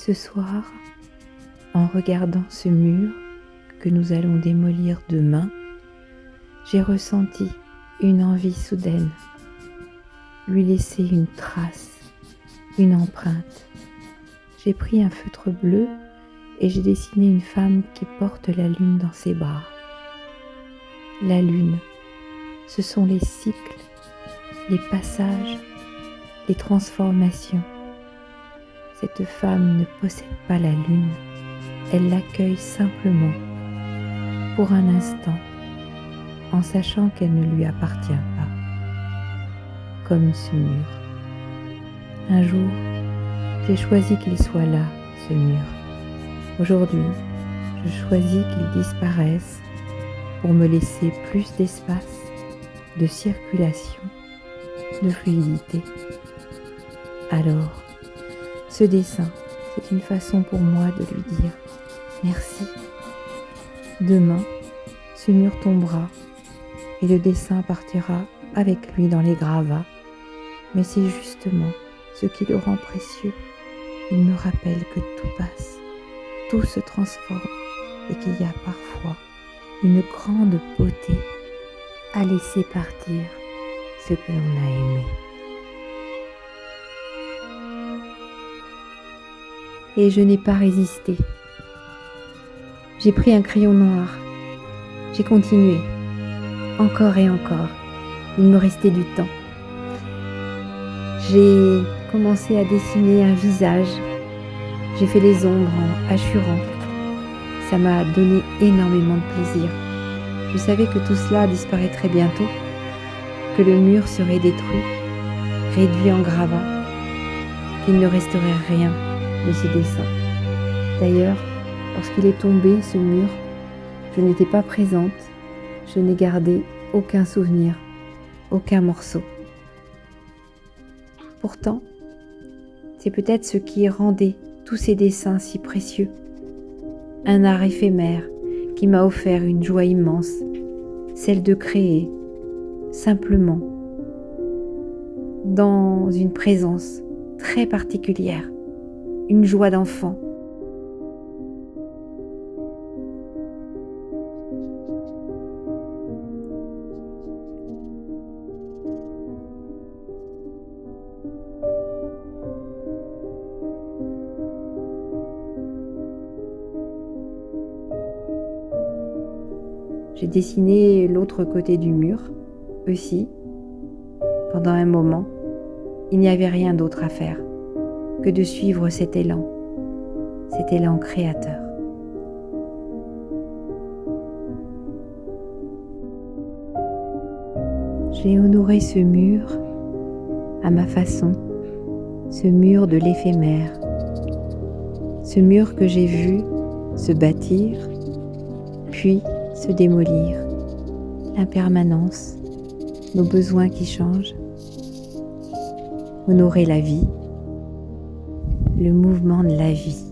Ce soir, en regardant ce mur que nous allons démolir demain, j'ai ressenti une envie soudaine, lui laisser une trace, une empreinte. J'ai pris un feutre bleu et j'ai dessiné une femme qui porte la lune dans ses bras. La lune, ce sont les cycles, les passages, les transformations. Cette femme ne possède pas la lune, elle l'accueille simplement, pour un instant, en sachant qu'elle ne lui appartient pas, comme ce mur. Un jour, j'ai choisi qu'il soit là, ce mur. Aujourd'hui, je choisis qu'il disparaisse pour me laisser plus d'espace, de circulation, de fluidité. Alors, ce dessin, c'est une façon pour moi de lui dire merci. Demain, ce mur tombera et le dessin partira avec lui dans les gravats. Mais c'est justement ce qui le rend précieux. Il me rappelle que tout passe, tout se transforme et qu'il y a parfois une grande beauté à laisser partir ce que l'on a aimé. Et je n'ai pas résisté. J'ai pris un crayon noir. J'ai continué, encore et encore. Il me restait du temps. J'ai commencé à dessiner un visage. J'ai fait les ombres en hachurant. Ça m'a donné énormément de plaisir. Je savais que tout cela disparaîtrait bientôt, que le mur serait détruit, réduit en gravat, qu'il ne resterait rien de ce dessin. D'ailleurs, lorsqu'il est tombé, ce mur, je n'étais pas présente, je n'ai gardé aucun souvenir, aucun morceau. Pourtant, c'est peut-être ce qui rendait tous ces dessins si précieux. Un art éphémère qui m'a offert une joie immense, celle de créer, simplement, dans une présence très particulière, une joie d'enfant. J'ai dessiné l'autre côté du mur, aussi. Pendant un moment, il n'y avait rien d'autre à faire que de suivre cet élan créateur. J'ai honoré ce mur à ma façon, ce mur de l'éphémère, ce mur que j'ai vu se bâtir, puis se démolir, l'impermanence, nos besoins qui changent, honorer la vie, le mouvement de la vie.